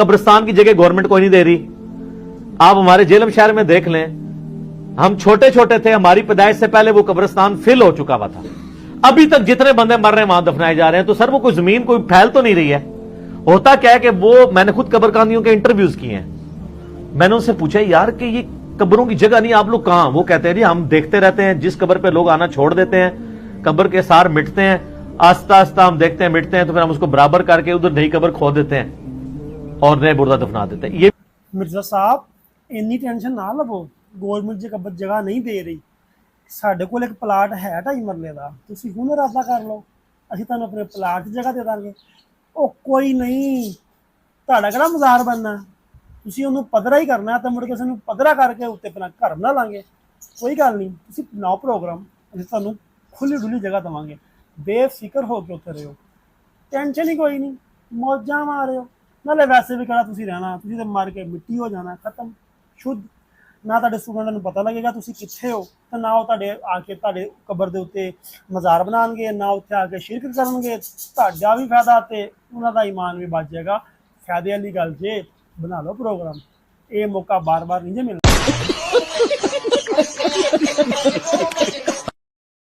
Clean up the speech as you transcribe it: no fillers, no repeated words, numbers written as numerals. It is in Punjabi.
कब्रिस्तान की जगह गवर्नमेंट कोई नहीं दे रही। आप हमारे जेलम शहर में देख लें, हम छोटे छोटे थे, हमारी पैदाइश से पहले वो कब्रिस्तान फिल हो चुका हुआ था। अभी तक जितने बंदे मर रहे हैं वहां दफनाए जा रहे हैं। तो सर वो कोई जमीन कोई फैल तो नहीं रही है। होता क्या है कि वो, मैंने खुद कब्रकांदियों के इंटरव्यूज किए हैं, मैंने उनसे पूछा यार कि ये कब्रों की जगह नहीं, आप लोग कहां? वो कहते हैं जी हम देखते रहते हैं, जिस कब्र पे लोग आना छोड़ देते हैं, कब्र के सार मिटते हैं, आस्ता आस्ता हम देखते हैं मिटते हैं, तो फिर हम उसको बराबर करके उधर नई कब्र खो देते हैं और नए मुर्दा दफना देते हैं। ये मिर्जा साहब इन्नी टेंशन ना लवो, गवर्नमेंट जे कब्र जगह नहीं दे रही। ਸਾਡੇ ਕੋਲ ਇੱਕ ਪਲਾਟ ਹੈ 2.5 ਮਰਲੇ ਦਾ, ਤੁਸੀਂ ਹੁਣ ਇਰਾਦਾ ਕਰ ਲਓ, ਅਸੀਂ ਤੁਹਾਨੂੰ ਆਪਣੇ ਪਲਾਟ 'ਚ ਜਗ੍ਹਾ ਦੇ ਦਾਂਗੇ। ਉਹ ਕੋਈ ਨਹੀਂ, ਤੁਹਾਡਾ ਕਿਹੜਾ ਮਜ਼ਾਰ ਬਣਨਾ, ਤੁਸੀਂ ਉਹਨੂੰ ਪੱਧਰਾ ਹੀ ਕਰਨਾ ਤਾਂ ਮੁੜ ਕੇ ਸਾਨੂੰ ਪੱਧਰਾ ਕਰਕੇ ਉੱਤੇ ਆਪਣਾ ਘਰ ਬਣਾ ਲਾਂਗੇ। ਕੋਈ ਗੱਲ ਨਹੀਂ, ਤੁਸੀਂ ਬਣਾਓ ਪ੍ਰੋਗਰਾਮ, ਅਸੀਂ ਤੁਹਾਨੂੰ ਖੁੱਲੀ ਡੁੱਲੀ ਜਗ੍ਹਾ ਦੇਵਾਂਗੇ, ਬੇਫਿਕਰ ਹੋ ਕੇ ਉੱਥੇ ਰਹੋ, ਟੈਨਸ਼ਨ ਹੀ ਕੋਈ ਨਹੀਂ, ਮੌਜਾਂ ਮਾਰਿਓ। ਨਾਲੇ ਵੈਸੇ ਵੀ ਕਿਹੜਾ ਤੁਸੀਂ ਰਹਿਣਾ, ਤੁਸੀਂ ਤਾਂ ਮਰ ਕੇ ਮਿੱਟੀ ਹੋ ਜਾਣਾ, ਖਤਮ ਸ਼ੁੱਧ। ਨਾ ਤੁਹਾਡੇ ਸਟੂਡੈਂਟਾਂ ਨੂੰ ਪਤਾ ਲੱਗੇਗਾ ਤੁਸੀਂ ਕਿੱਥੇ ਹੋ, ਤੇ ਨਾ ਉਹ ਤੁਹਾਡੇ ਆ ਕੇ ਤੁਹਾਡੇ ਕਬਰ ਦੇ ਉੱਤੇ ਮਜ਼ਾਰ ਬਣਾਉਣਗੇ, ਨਾ ਉੱਥੇ ਆ ਕੇ ਸ਼ਿਰਕ ਕਰਨਗੇ। ਤੁਹਾਡਾ ਵੀ ਫਾਇਦਾ ਤੇ ਉਹਨਾਂ ਦਾ ਈਮਾਨ ਵੀ ਬਚ ਜਾਏਗਾ। ਫਾਇਦੇ ਵਾਲੀ ਗੱਲ ਜੇ, ਬਣਾ ਲਓ ਪ੍ਰੋਗਰਾਮ, ਇਹ ਮੌਕਾ ਬਾਰ-ਬਾਰ ਨਹੀਂ ਜੇ ਮਿਲਣਾ।